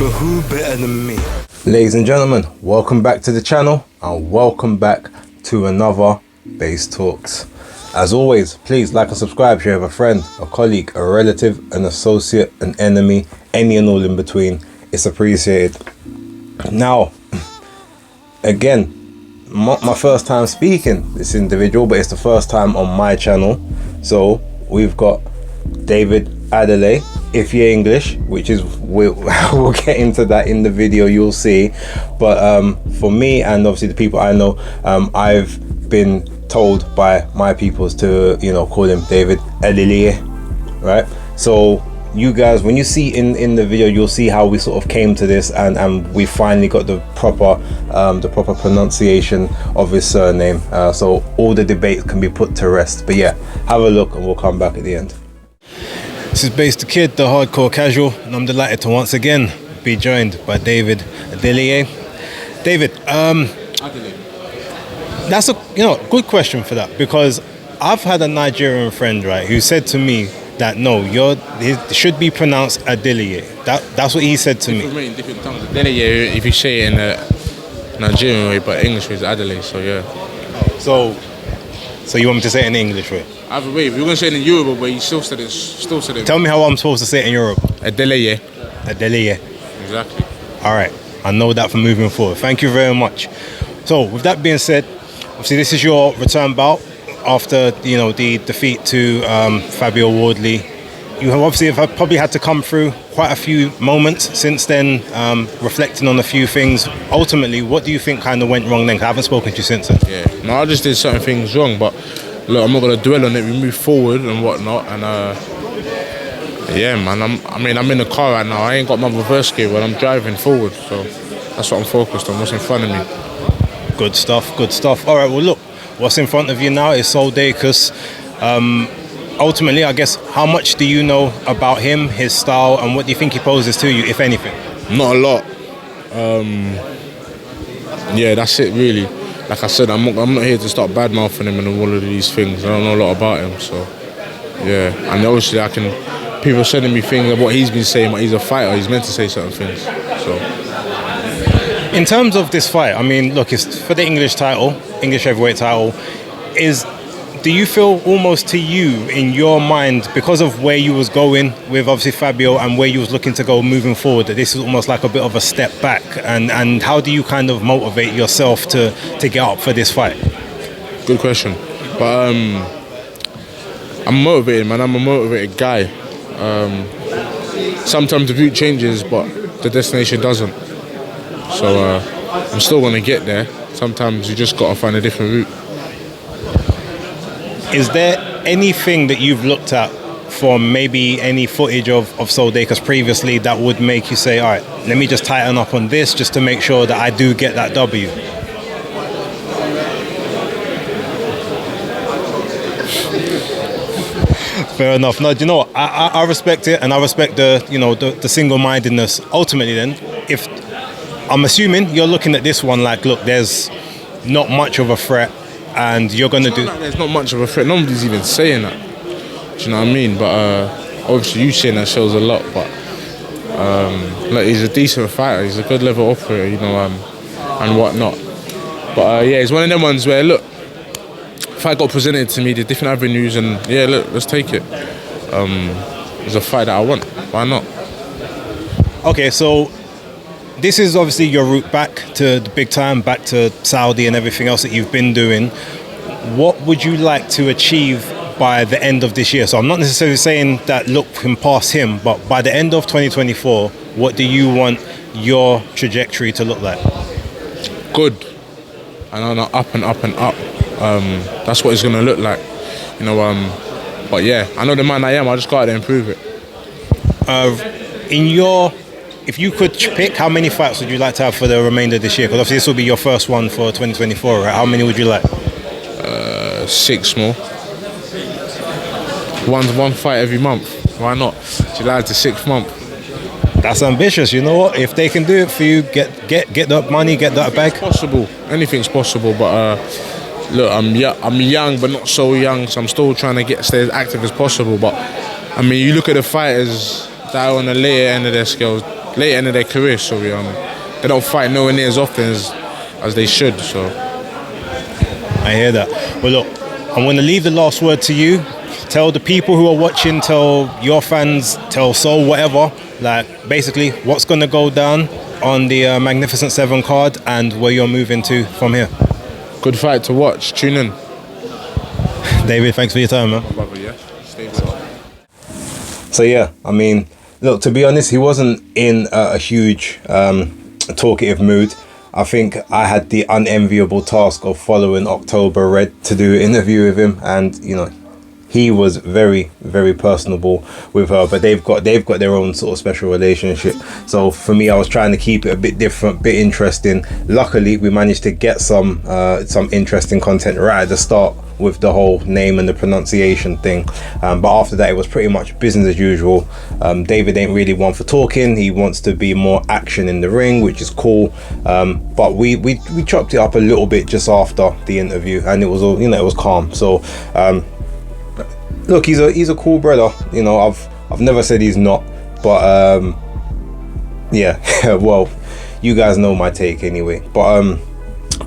but who better than me? Ladies and gentlemen, welcome back to the channel and welcome back to another Base Talks. As always, please like and subscribe, share with a friend, a colleague, a relative, an associate, an enemy, any and all in between. It's appreciated. Now, again, my first time speaking this individual, but it's the first time on my channel. So we've got David ADELEYE, if you're English, which is we'll get into that in the video, you'll see. But for me and obviously the people I know, I've been told by my peoples to call him David ADELEYE, right? So you guys, when you see in the video, you'll see how we sort of came to this, and we finally got the proper pronunciation of his surname, so all the debates can be put to rest. But yeah, have a look and we'll come back at the end. This is Base the Kid, the hardcore casual, and I'm delighted to once again be joined by David ADELEYE. David, that's a good question for that, because I've had a Nigerian friend, right, who said to me that no, it should be pronounced ADELEYE. That's what he said to me. In different tongues, ADELEYE, if you say it in a Nigerian way, but English is ADELEYE. So yeah. So you want me to say it in English way? Either way, if you're gonna say it in Yoruba, but you still said it. Tell me how I'm supposed to say it in Europe. ADELEYE. ADELEYE. Exactly. All right, I know that for moving forward. Thank you very much. So with that being said, obviously this is your return bout after the defeat to Fabio Wardley. You have probably had to come through quite a few moments since then, reflecting on a few things. Ultimately, what do you think kind of went wrong then? 'Cause I haven't spoken to you since then. Yeah, no, I just did certain things wrong, but look, I'm not gonna dwell on it. We move forward and whatnot, and yeah, man. I'm in the car right now. I ain't got my reverse gear when I'm driving forward, so that's what I'm focused on. What's in front of me. Good stuff. Good stuff. All right. Well, look, what's in front of you now is Soldaicus. Ultimately, I guess, how much do you know about him, his style, and what do you think he poses to you, if anything? Not a lot. Yeah, that's it really. Like I said, I'm not here to start bad mouthing him and all of these things. I don't know a lot about him, so yeah. And obviously, people sending me things of what he's been saying. But he's a fighter. He's meant to say certain things. So, in terms of this fight, I mean, look, it's for the English title, English heavyweight title. Do you feel almost to you, in your mind, because of where you was going with obviously Fabio and where you was looking to go moving forward, that this is almost like a bit of a step back? And how do you kind of motivate yourself to get up for this fight? Good question. But I'm motivated, man. I'm a motivated guy. Sometimes the route changes, but the destination doesn't. So I'm still going to get there. Sometimes you just got to find a different route. Is there anything that you've looked at from maybe any footage of Soldaicus previously that would make you say, all right, let me just tighten up on this just to make sure that I do get that W? Fair enough. No, do you know what? I respect it, and I respect the single-mindedness. Ultimately then, if I'm assuming you're looking at this one like, look, there's not much of a threat, and you're going to do... There's not much of a threat. Nobody's even saying that. Do you know what I mean? But obviously you saying that shows a lot. But like, he's a decent fighter. He's a good level operator, and whatnot. But yeah, it's one of them ones where, look, if I got presented to me the different avenues, and yeah, look, let's take it. It's a fight that I want. Why not? Okay, so this is obviously your route back to the big time, back to Saudi and everything else that you've been doing. What would you like to achieve by the end of this year? So I'm not necessarily saying that look can pass him, but by the end of 2024, what do you want your trajectory to look like? Good. And on up and up and up. That's what it's going to look like. But yeah, I know the man I am. I just got to improve it. If you could pick, how many fights would you like to have for the remainder of this year? Because obviously this will be your first one for 2024, right? How many would you like? 6 more. One fight every month. Why not? July to 6th month. That's ambitious. You know what? If they can do it for you, get that money, get that bag. Possible. Anything's possible. But look, I'm young, but not so young. So I'm still trying to stay as active as possible. But I mean, you look at the fighters that are on the later end of their scale. late end of their career, so they don't fight nowhere near as often as they should. So I hear that. Well, look, I'm going to leave the last word to you. Tell the people who are watching, tell your fans, tell Soul, whatever, like basically what's going to go down on the Magnificent 7 card and where you're moving to from here. good fight to watch. Tune in. David, thanks for your time, man. Brother, yeah. Stay well. So yeah, I mean, look, to be honest, he wasn't in a huge talkative mood. I think I had the unenviable task of following October Red to do an interview with him, and you know, he was very, very personable with her, but they've got their own sort of special relationship. So for me, I was trying to keep it a bit different, bit interesting. Luckily, we managed to get some interesting content right at the start with the whole name and the pronunciation thing. But after that, it was pretty much business as usual. David ain't really one for talking. He wants to be more action in the ring, which is cool. But we chopped it up a little bit just after the interview, and it was all, you know, it was calm. So look, he's a cool brother. You know, I've never said he's not, but yeah, well, you guys know my take anyway. But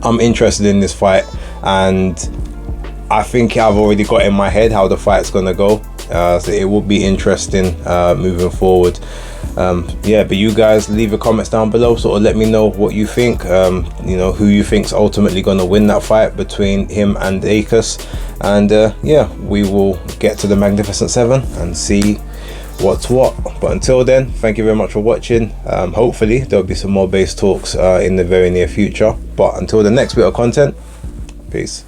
I'm interested in this fight, and I think I've already got in my head how the fight's gonna go. So it will be interesting moving forward. Yeah, but you guys leave your comments down below, sort of let me know what you think. You know, who you think's ultimately gonna win that fight between him and Akis. And yeah, we will get to the Magnificent 7 and see what's what. But until then, thank you very much for watching. Hopefully there'll be some more base talks in the very near future. But until the next bit of content, peace.